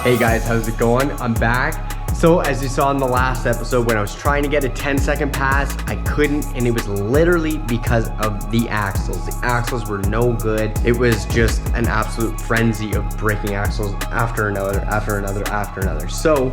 Hey guys, how's it going? I'm back. So as you saw in the last episode, when I was trying to get a 10-second pass, I couldn't, and it was literally because of the axles. The axles were no good. It was just an absolute frenzy of breaking axles after another, after another, after another. So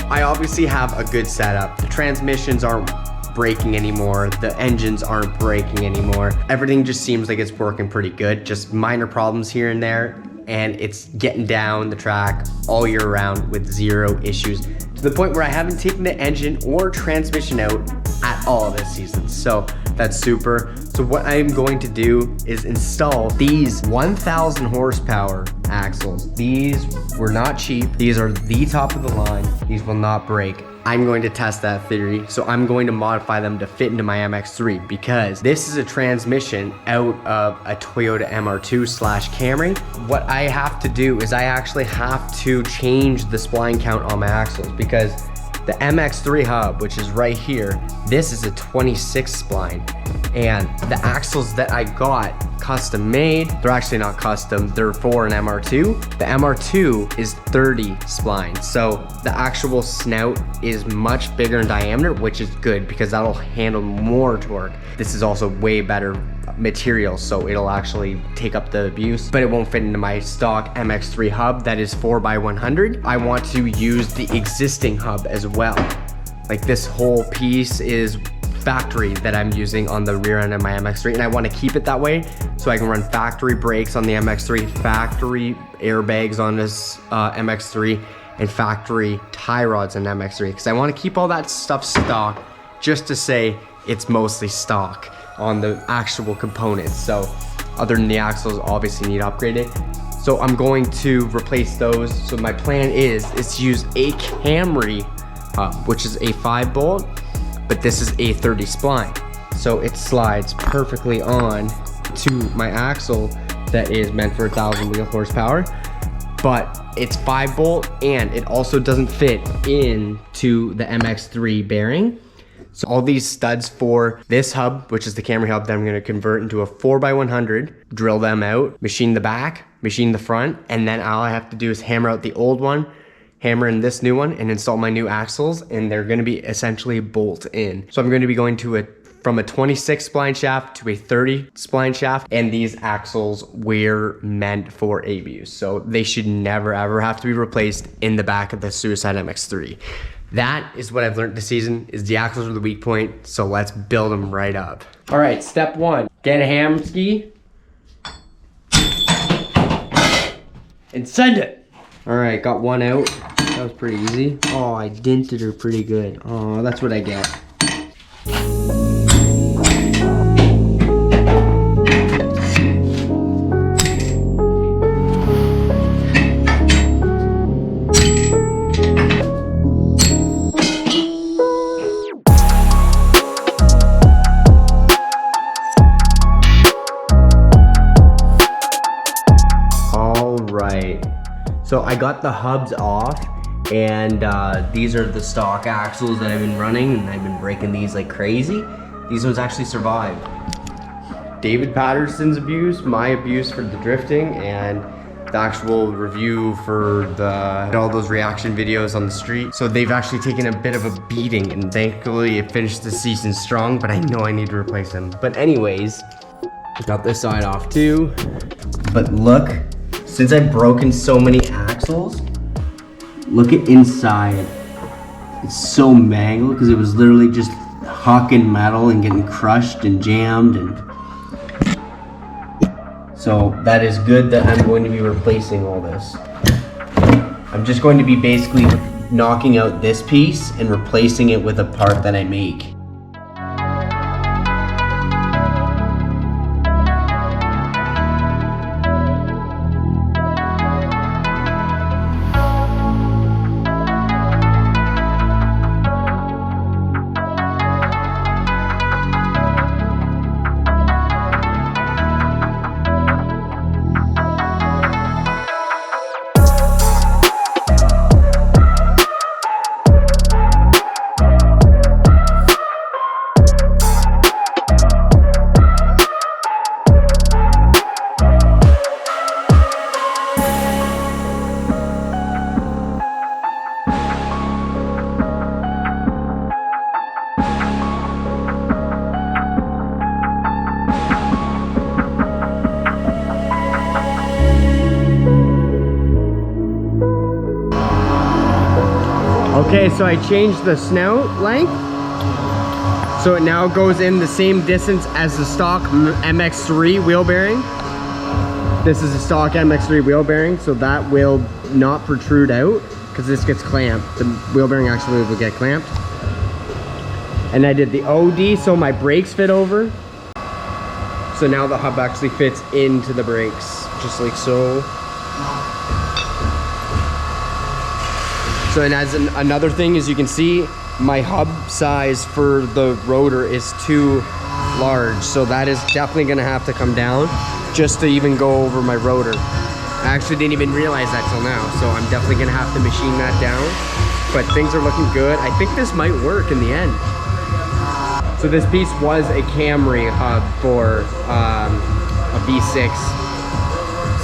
I obviously have a good setup. The transmissions aren't breaking anymore. The engines aren't breaking anymore. Everything just seems like it's working pretty good. Just minor problems here and there, and it's getting down the track all year round with zero issues, to the point where I haven't taken the engine or transmission out at all this season. So that's super. So what I'm going to do is install these 1,000 horsepower axles. These were not cheap. These are the top of the line. These will not break. I'm going to test that theory. So I'm going to modify them to fit into my MX3, because this is a transmission out of a Toyota MR2/Camry. What I have to do is I actually have to change the spline count on my axles, because the MX3 hub, which is right here, this is a 26 spline, and the axles that I got custom made, they're actually not custom, they're for an MR2. The MR2 is 30 spline, so the actual snout is much bigger in diameter, which is good because that'll handle more torque. This is also way better material, so it'll actually take up the abuse, but it won't fit into my stock MX3 hub that is 4x100. I want to use the existing hub as well. Like, this whole piece is factory that I'm using on the rear end of my MX3, and I want to keep it that way so I can run factory brakes on the MX3, factory airbags on this MX3, and factory tie rods on MX3, because I want to keep all that stuff stock, just to say it's mostly stock on the actual components. So other than the axles obviously need upgraded, so I'm going to replace those. So my plan is to use a Camry hub, which is a 5-bolt, but this is a 30 spline, so it slides perfectly on to my axle that is meant for 1,000 wheel horsepower, but it's 5-bolt, and it also doesn't fit into the MX3 bearing. So all these studs for this hub, which is the Camry hub that I'm going to convert into a 4x100, drill them out, machine the back, machine the front, and then all I have to do is hammer out the old one, hammer in this new one, and install my new axles, and they're going to be essentially bolt in. So I'm going to be going to from a 26 spline shaft to a 30 spline shaft, and these axles were meant for abuse, so they should never ever have to be replaced in the back of the Suicide MX3. That is what I've learned this season, is the axles are the weak point, so let's build them right up. All right, step one, get a ham ski and send it. All right, got one out. That was pretty easy. Oh, I dented her pretty good. Oh, that's what I get. So I got the hubs off, and these are the stock axles that I've been running, and I've been breaking these like crazy. These ones actually survived David Patterson's abuse, my abuse for the drifting, and the actual review for all those reaction videos on the street. So they've actually taken a bit of a beating, and thankfully it finished the season strong, but I know I need to replace them. But anyways, got this side off too. But look, since I've broken so many axles, look at inside. It's so mangled because it was literally just hucking metal and getting crushed and jammed, and so that is good that I'm going to be replacing all this. I'm just going to be basically knocking out this piece and replacing it with a part that I make. Okay, so I changed the snout length. So it now goes in the same distance as the stock MX3 wheel bearing. This is a stock MX3 wheel bearing, so that will not protrude out because this gets clamped. The wheel bearing actually will get clamped. And I did the OD so my brakes fit over. So now the hub actually fits into the brakes, just like so. So, and as another thing, as you can see, my hub size for the rotor is too large. So that is definitely gonna have to come down just to even go over my rotor. I actually didn't even realize that till now. So I'm definitely gonna have to machine that down. But things are looking good. I think this might work in the end. So this piece was a Camry hub for a V6.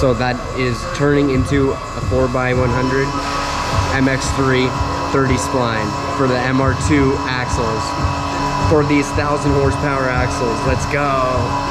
So that is turning into a 4x100 MX3 30 spline for the MR2 axles. For these 1,000 horsepower axles. Let's go.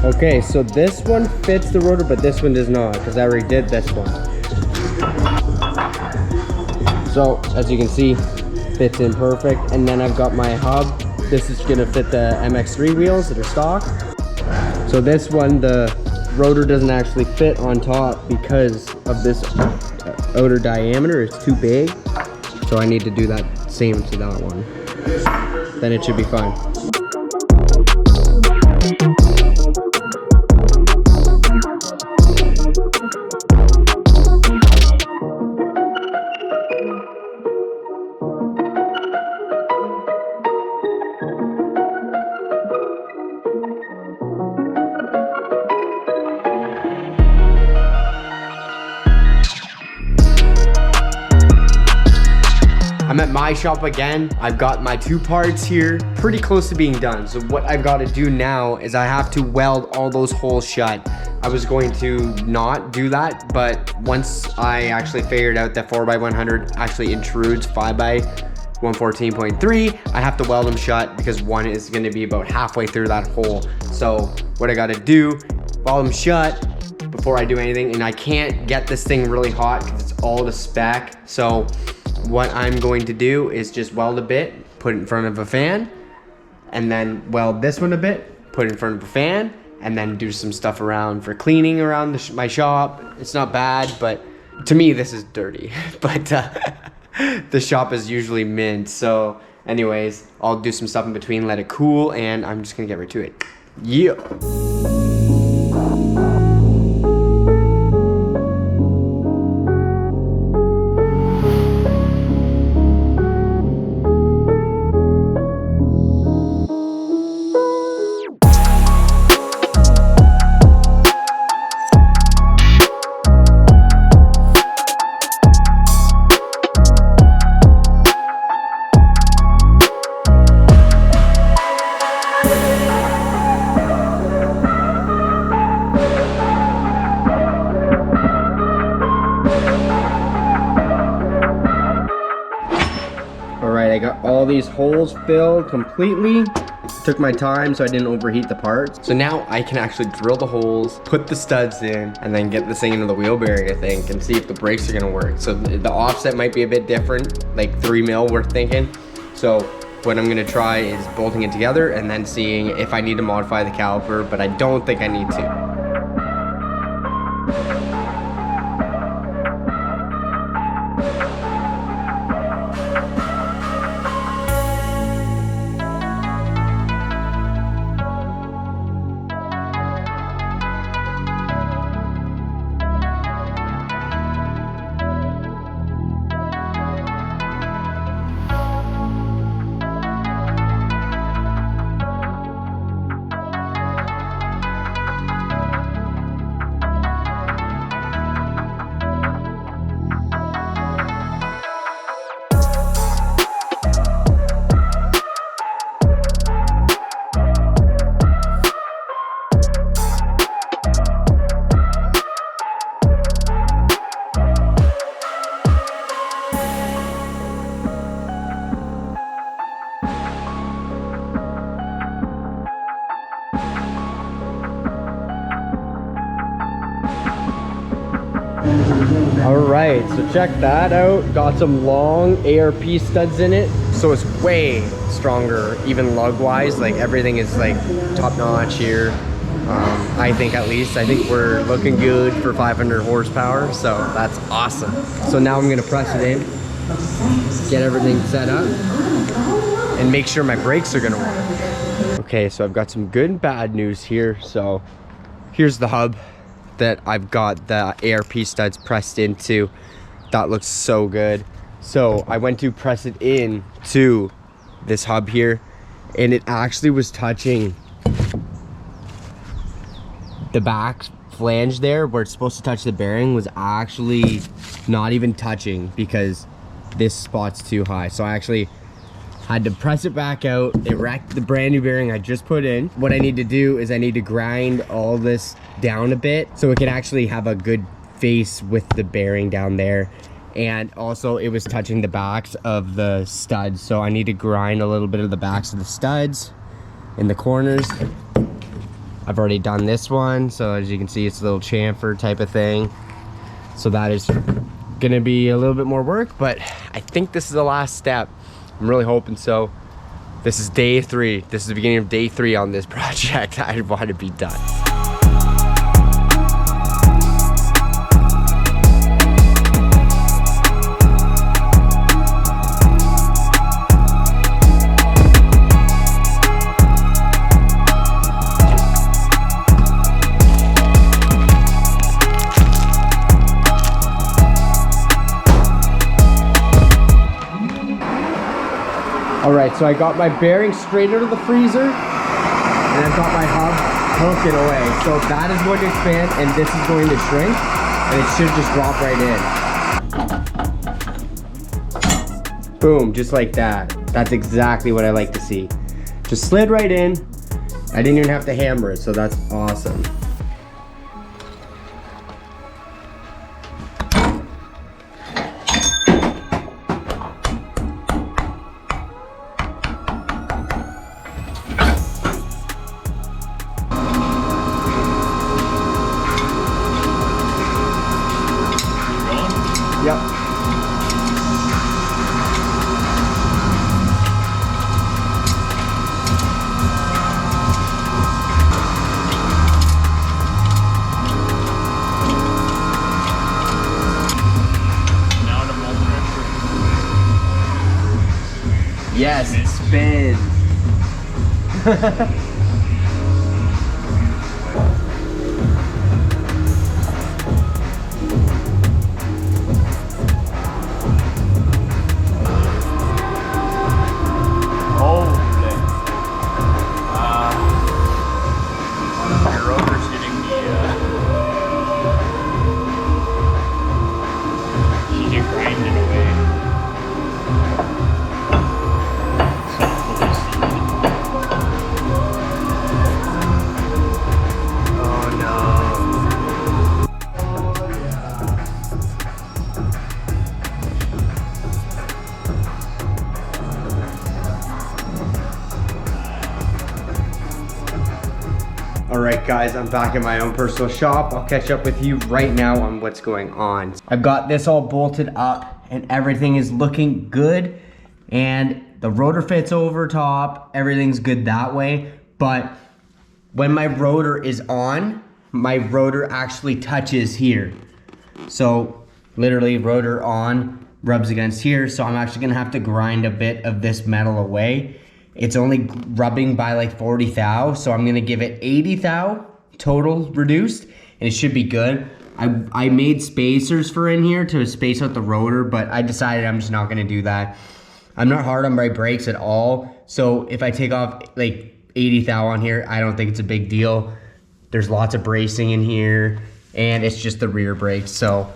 Okay, so this one fits the rotor, but this one does not, because I already did this one. So, as you can see, fits in perfect. And then I've got my hub. This is gonna fit the MX3 wheels that are stock. So this one, the rotor doesn't actually fit on top because of this outer diameter. It's too big. So I need to do that same to that one. Then it should be fine. I'm at my shop again. I've got my two parts here, pretty close to being done. So what I've got to do now is I have to weld all those holes shut. I was going to not do that, but once I actually figured out that 4x100 actually intrudes 5x114.3, I have to weld them shut because one is going to be about halfway through that hole. So what I got to do, weld them shut before I do anything, and I can't get this thing really hot because it's all to spec. So what I'm going to do is just weld a bit, put it in front of a fan, and then weld this one a bit, put it in front of a fan, and then do some stuff around for cleaning around my shop. It's not bad, but to me this is dirty. But the shop is usually mint. So anyways, I'll do some stuff in between, let it cool, and I'm just gonna get right to it. Yeah. I got all these holes filled completely. Took my time so I didn't overheat the parts. So now I can actually drill the holes, put the studs in, and then get this thing into the wheel bearing, I think, and see if the brakes are gonna work. So the offset might be a bit different, like 3 mil we're thinking. So what I'm gonna try is bolting it together and then seeing if I need to modify the caliper, but I don't think I need to. All right, so check that out. Got some long ARP studs in it. So it's way stronger, even lug wise. Like everything is like top notch here. I think at least. I think we're looking good for 500 horsepower. So that's awesome. So now I'm gonna press it in, get everything set up, and make sure my brakes are gonna work. Okay, so I've got some good and bad news here. So here's the hub that I've got the ARP studs pressed into. That looks so good. So I went to press it in to this hub here, and it actually was touching the back flange there where it's supposed to touch the bearing, was actually not even touching because this spot's too high. So I actually had to press it back out. It wrecked the brand new bearing I just put in. What I need to do is I need to grind all this down a bit so it can actually have a good face with the bearing down there. And also it was touching the backs of the studs, so I need to grind a little bit of the backs of the studs in the corners. I've already done this one, so as you can see, it's a little chamfer type of thing. So that is gonna be a little bit more work, but I think this is the last step. I'm really hoping so. This is day 3. This is the beginning of day 3 on this project. I want to be done. Alright, so I got my bearing straight out of the freezer, and I've got my hub hooking away. So that is going to expand, and this is going to shrink, and it should just drop right in. Boom, just like that. That's exactly what I like to see. Just slid right in. I didn't even have to hammer it, so that's awesome. Yep. Now the mold pressure. Yes, it spins. Alright guys, I'm back in my own personal shop. I'll catch up with you right now on what's going on. I've got this all bolted up and everything is looking good, and the rotor fits over top. Everything's good that way, but when my rotor is on, my rotor actually touches here. So literally rotor on rubs against here, so I'm actually gonna have to grind a bit of this metal away. It's only rubbing by like 40 thou, so I'm gonna give it 80 thou total reduced, and it should be good. I made spacers for in here to space out the rotor, but I decided I'm just not gonna do that. I'm not hard on my brakes at all, so if I take off like 80 thou on here, I don't think it's a big deal. There's lots of bracing in here, and it's just the rear brakes. So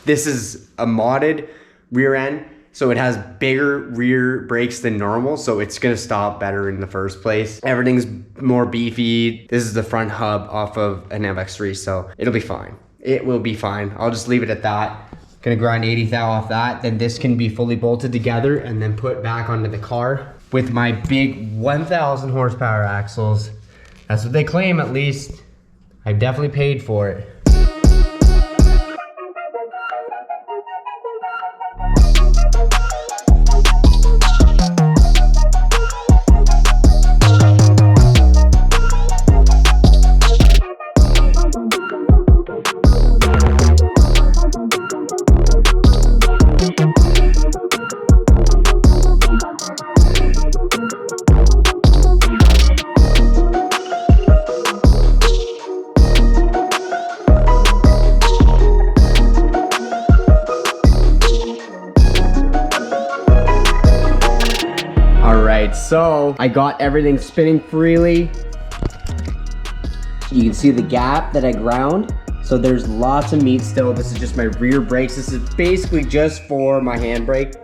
this is a modded rear end, so it has bigger rear brakes than normal, so it's gonna stop better in the first place. Everything's more beefy. This is the front hub off of an MX3, so it'll be fine. It will be fine. I'll just leave it at that. Gonna grind 80 thou off that, then this can be fully bolted together and then put back onto the car with my big 1,000 horsepower axles. That's what they claim, at least. I definitely paid for it. So I got everything spinning freely. You can see the gap that I ground. So there's lots of meat still. This is just my rear brakes. This is basically just for my handbrake.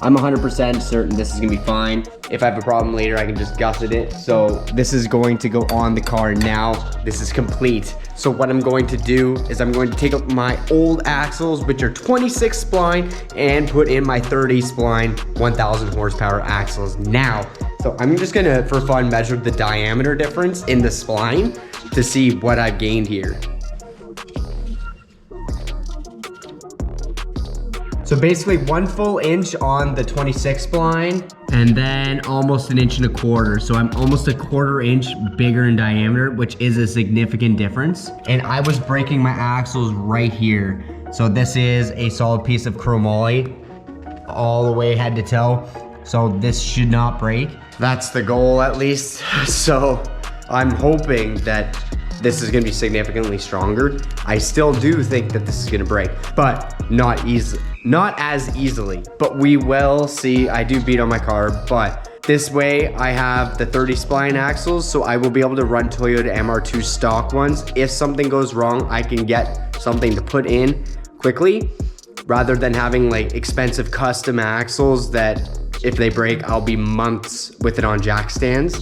I'm 100% certain this is gonna be fine. If I have a problem later, I can just gusset it. So this is going to go on the car now. This is complete. So what I'm going to do is I'm going to take up my old axles, which are 26 spline, and put in my 30 spline, 1000 horsepower axles now. So I'm just gonna, for fun, measure the diameter difference in the spline to see what I've gained here. So basically 1 full inch on the 26 spline and then almost 1.25 inches. So I'm almost 1/4 inch bigger in diameter, which is a significant difference. And I was breaking my axles right here. So this is a solid piece of chromoly all the way head to toe. So this should not break. That's the goal at least. So I'm hoping that this is gonna be significantly stronger. I still do think that this is gonna break, but not as easily, but we will see. I do beat on my car, but this way I have the 30 spline axles, so I will be able to run Toyota MR2 stock ones. If something goes wrong, I can get something to put in quickly, rather than having like expensive custom axles that if they break, I'll be months with it on jack stands.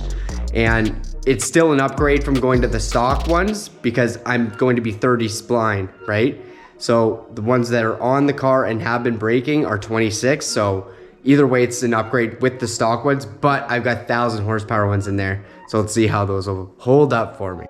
And it's still an upgrade from going to the stock ones because I'm going to be 30 spline, right? So the ones that are on the car and have been breaking are 26. So either way, it's an upgrade with the stock ones, but I've got 1000 horsepower ones in there. So let's see how those will hold up for me.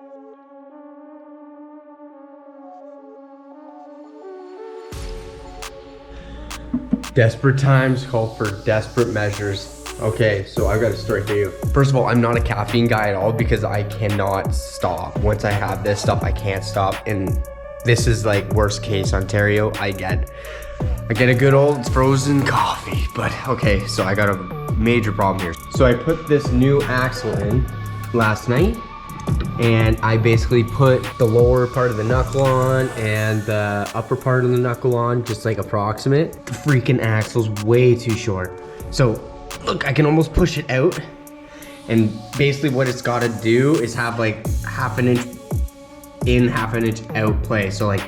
Desperate times call for desperate measures. Okay, so I've got a story for you. First of all, I'm not a caffeine guy at all because I cannot stop. Once I have this stuff, I can't stop. And this is like worst case Ontario. I get a good old frozen coffee, but okay, so I got a major problem here. So I put this new axle in last night, and I basically put the lower part of the knuckle on and the upper part of the knuckle on, just like approximate. The freaking axle's way too short. So look, I can almost push it out, and basically what it's got to do is have like 1/2 inch in, 1/2 inch out play. So like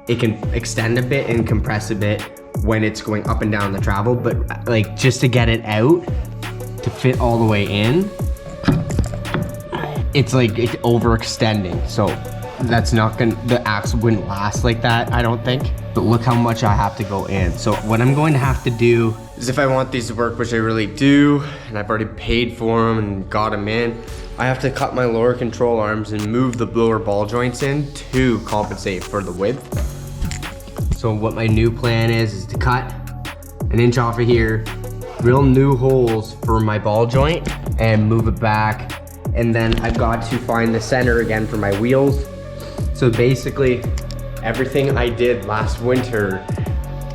it can extend a bit and compress a bit when it's going up and down the travel, but like just to get it out to fit all the way in, it's like it's overextending. So that's not gonna, the axle wouldn't last like that, I don't think. But look how much I have to go in. So what I'm going to have to do is, if I want these to work, which I really do, and I've already paid for them and got them in, I have to cut my lower control arms and move the lower ball joints in to compensate for the width. So what my new plan is to cut 1 inch off of here, drill new holes for my ball joint and move it back. And then I've got to find the center again for my wheels. So basically everything I did last winter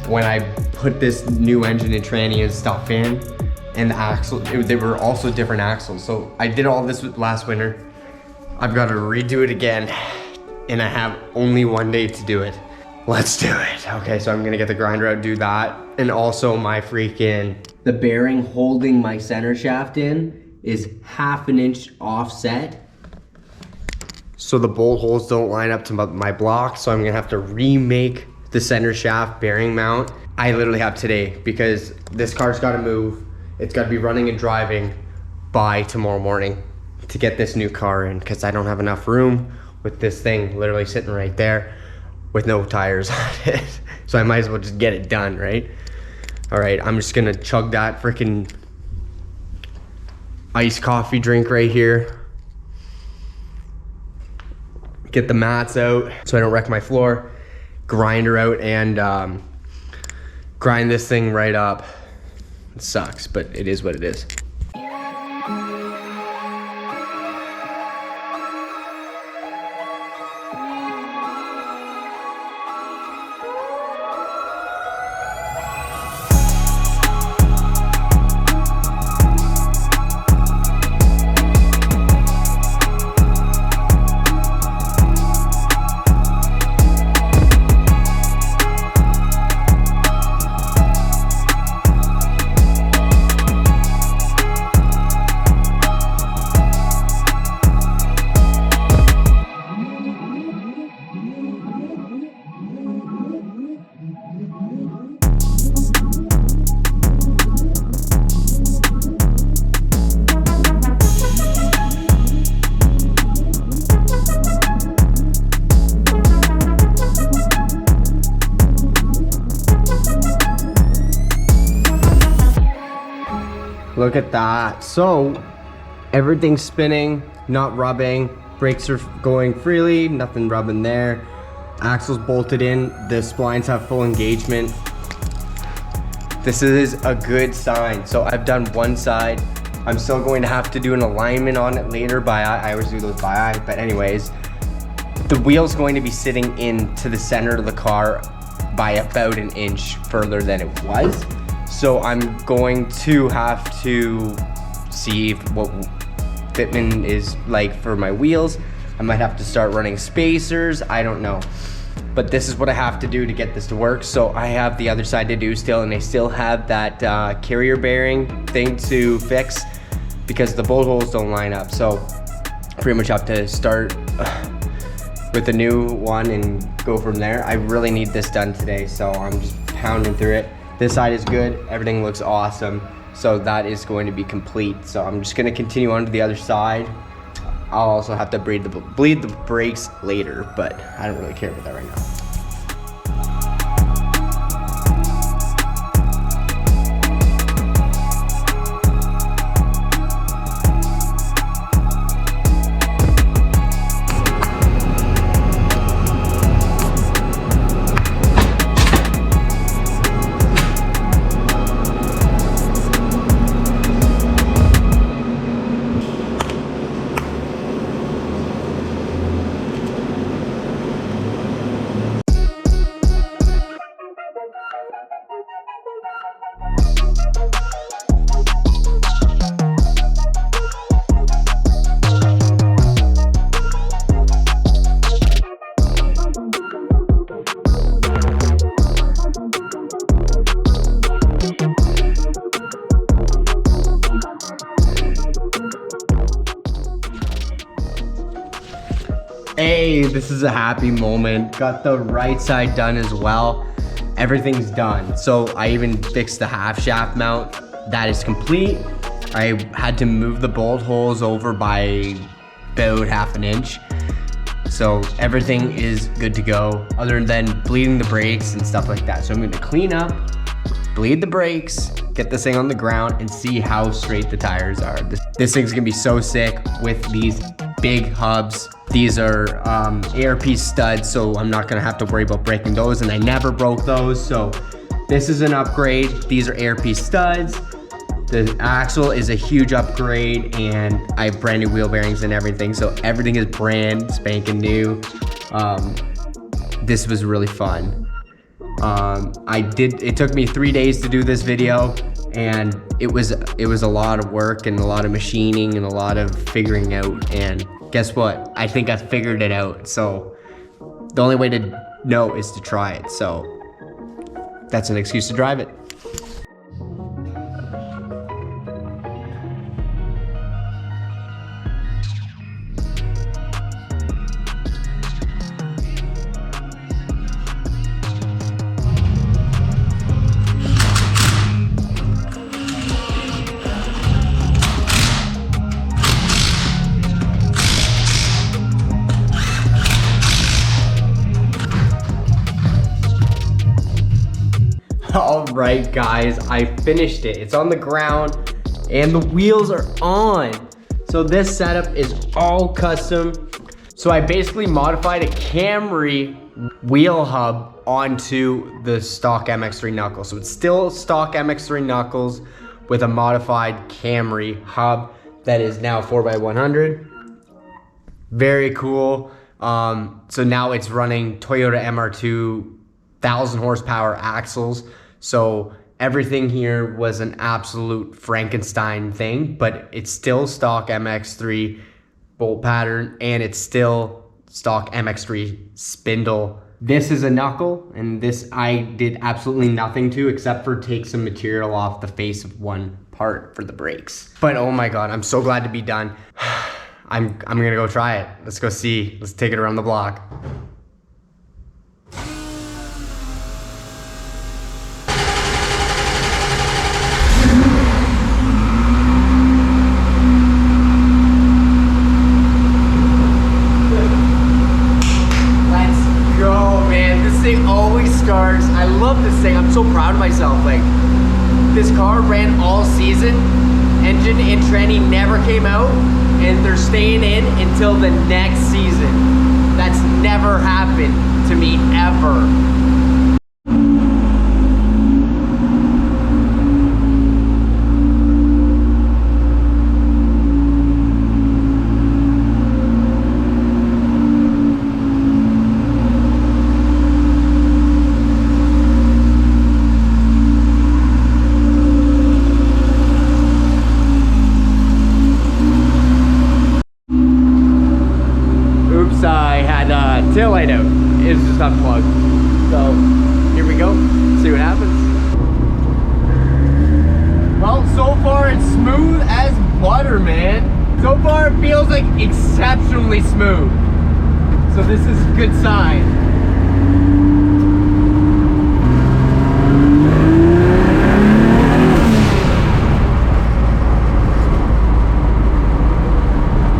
when I put this new engine and tranny and stuff in, and the axle, they were also different axles. So I did all this last winter. I've got to redo it again, and I have only 1 day to do it. Let's do it. Okay, so I'm gonna get the grinder out, do that. And also my the bearing holding my center shaft in is 1/2 inch offset. So the bolt holes don't line up to my block, so I'm gonna have to remake the center shaft bearing mount. I literally have today, because this car's gotta move. It's gotta be running and driving by tomorrow morning to get this new car in, because I don't have enough room with this thing literally sitting right there with no tires on it. So I might as well just get it done, right? All right, I'm just gonna chug that freaking iced coffee drink right here. Get the mats out so I don't wreck my floor. Grinder out and grind this thing right up. It sucks, but it is what it is. Look at that. So everything's spinning, not rubbing. Brakes are going freely, nothing rubbing there. Axle's bolted in, the splines have full engagement. This is a good sign. So I've done one side. I'm still going to have to do an alignment on it later by eye. I always do those by eye, but anyways, the wheel's going to be sitting into the center of the car by about an inch further than it was. So I'm going to have to see what fitment is like for my wheels. I might have to start running spacers, I don't know. But this is what I have to do to get this to work. So I have the other side to do still, and I still have that carrier bearing thing to fix because the bolt holes don't line up. So pretty much have to start with a new one and go from there. I really need this done today, so I'm just pounding through it. This side is good, everything looks awesome. So that is going to be complete. So I'm just gonna continue on to the other side. I'll also have to bleed the brakes later, but I don't really care about that right now. Hey, this is a happy moment. Got the right side done as well. Everything's done. So I even fixed the half shaft mount. That is complete. I had to move the bolt holes over by about half an inch. So everything is good to go other than bleeding the brakes and stuff like that. So I'm gonna clean up, bleed the brakes, get this thing on the ground and see how straight the tires are. This thing's gonna be so sick with these big hubs. These are ARP studs, so I'm not gonna have to worry about breaking those, and I never broke those, so this is an upgrade. These are ARP studs. The axle is a huge upgrade, and I have brand new wheel bearings and everything, so everything is brand spanking new. This was really fun. It took me 3 days to do this video, and it was a lot of work and a lot of machining and a lot of figuring out, and guess what? I think I figured it out. So the only way to know is to try it. So that's an excuse to drive it. All right, guys, I finished it. It's on the ground and the wheels are on. So this setup is all custom. So I basically modified a Camry wheel hub onto the stock MX3 knuckles. So it's still stock MX3 knuckles with a modified Camry hub that is now 4x100. Very cool. So now it's running Toyota MR2 1,000 horsepower axles. So everything here was an absolute Frankenstein thing, but it's still stock MX3 bolt pattern, and it's still stock MX3 spindle. This is a knuckle, and this I did absolutely nothing to except for take some material off the face of one part for the brakes. But oh my God, I'm so glad to be done. I'm gonna go try it. Let's go see. Let's take it around the block. I love this thing. I'm so proud of myself. Like, this car ran all season engine and tranny never came out, and they're staying in until the next season. That's never happened to me ever. Tail light out. It's just unplugged. So here we go. See what happens. Well, so far it's smooth as butter, man. So far it feels like exceptionally smooth. So this is a good sign.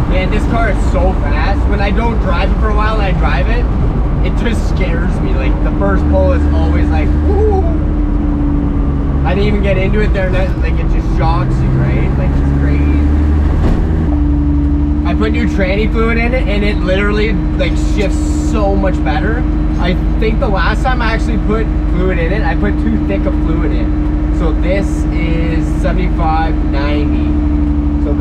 Man, this car is so fast. When I don't drive it for a while and I drive it, it just scares me. Like the first pull is always like, woo! I didn't even get into it there, like it just shocks you, right? Like it's crazy. I put new tranny fluid in it and it literally like shifts so much better. I think the last time I actually put fluid in it, I put too thick of fluid in. So this is 75/90. So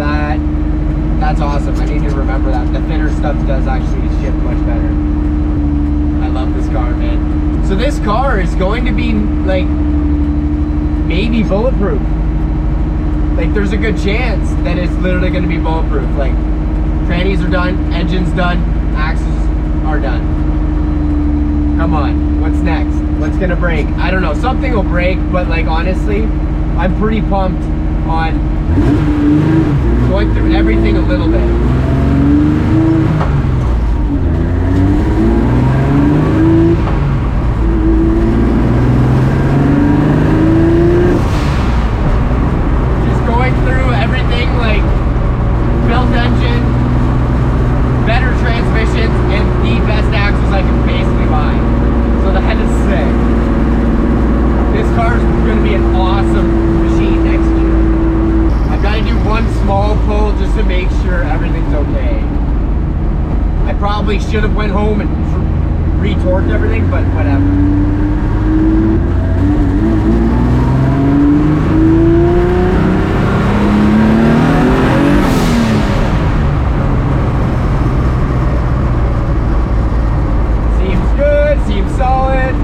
that's awesome. I need to remember that. The thinner stuff does actually shift much better. I love this car, man. So this car is going to be like maybe bulletproof. Like there's a good chance that it's literally going to be bulletproof. Like trannies are done, engine's done, axles are done. Come on, what's next? What's gonna break? I don't know. Something will break, but like honestly, I'm pretty pumped on going through everything a little bit. Just going through everything like built engine, better transmissions, and the best axles I can basically buy. So that is sick. This car is going to be an awesome machine next year. I've got to do one small pull just to make sure everything's okay. I probably should have went home and retorqued everything, but whatever. Seems good, seems solid,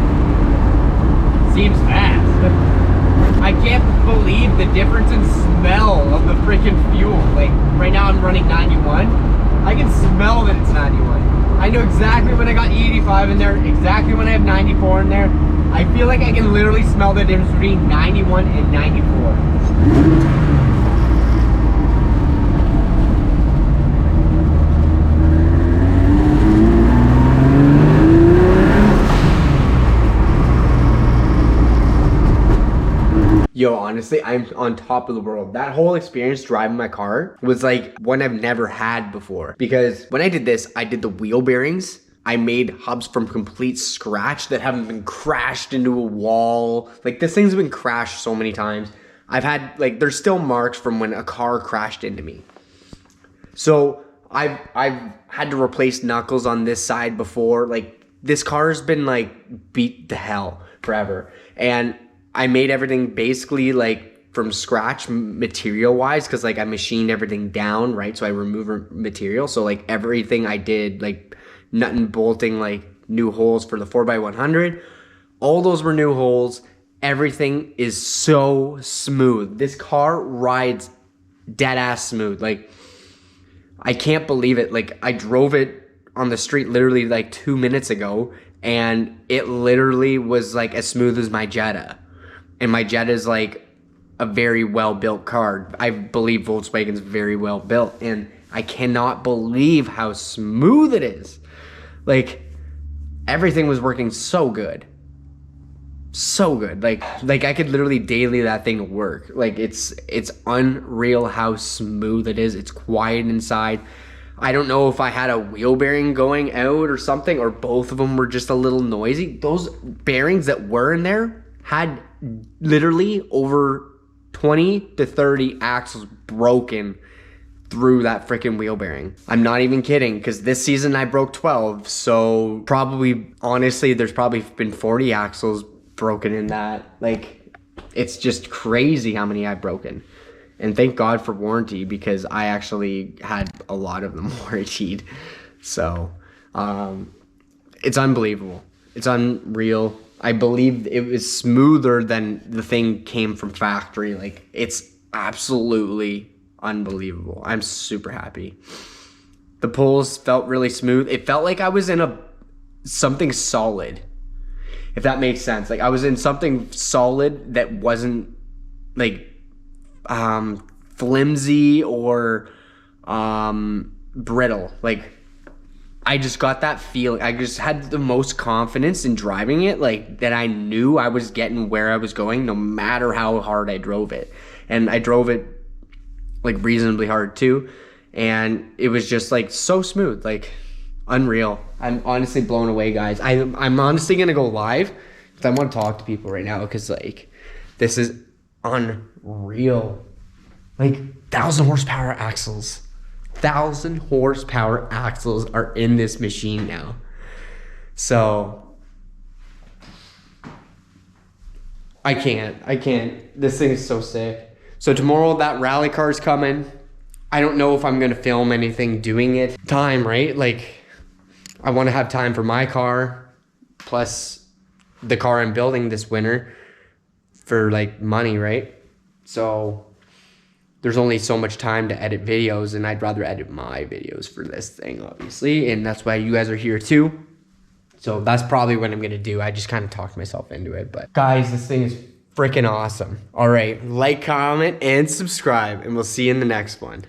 seems fast. I can't believe the difference in smell of the freaking fuel. Like right now I'm running 91. I can smell that it's 91. I know exactly when I got E85 in there, exactly when I have 94 in there. I feel like I can literally smell the difference between 91 and 94. Yo, honestly, I'm on top of the world. That whole experience driving my car was like one I've never had before. Because when I did this, I did the wheel bearings. I made hubs from complete scratch that haven't been crashed into a wall. Like this thing's been crashed so many times. I've had, like, there's still marks from when a car crashed into me. So I've had to replace knuckles on this side before. Like this car's been like beat to hell forever. And I made everything basically like from scratch material wise, because like I machined everything down, right? So I removed material. So like everything I did, like nut and bolting, like new holes for the 4x100, all those were new holes. Everything is so smooth. This car rides dead ass smooth. Like I can't believe it. Like I drove it on the street literally like 2 minutes ago and it literally was like as smooth as my Jetta. And my Jetta is like a very well built car. I believe Volkswagen's very well built, and I cannot believe how smooth it is. Like everything was working so good. So good. Like I could literally daily that thing work. Like it's unreal how smooth it is. It's quiet inside. I don't know if I had a wheel bearing going out or something, or both of them were just a little noisy. Those bearings that were in there had literally over 20 to 30 axles broken through that freaking wheel bearing. I'm not even kidding, because this season I broke 12. So probably, honestly, there's probably been 40 axles broken in that. Like, it's just crazy how many I've broken. And thank God for warranty, because I actually had a lot of them warrantied. So it's unbelievable. It's unreal. I believe it was smoother than the thing came from factory. Like, it's absolutely unbelievable. I'm super happy. The pulls felt really smooth. It felt like I was in something solid, if that makes sense. Like, I was in something solid that wasn't like flimsy or brittle. Like, I just got that feeling. I just had the most confidence in driving it, like, that I knew I was getting where I was going no matter how hard I drove it. And I drove it like reasonably hard too, and it was just like so smooth, like unreal. I'm honestly blown away, guys. I'm honestly gonna go live because I want to talk to people right now, because like this is unreal. Like 1,000 horsepower axles. 1,000 horsepower axles are in this machine now. So I can't. This thing is so sick. So tomorrow that rally car's coming. I don't know if I'm gonna film anything doing it. Time, right? Like, I want to have time for my car, plus the car I'm building this winter for like money, right? So there's only so much time to edit videos, and I'd rather edit my videos for this thing, obviously. And that's why you guys are here too. So that's probably what I'm gonna do. I just kind of talked myself into it. But guys, this thing is freaking awesome. All right, like, comment, and subscribe, and we'll see you in the next one.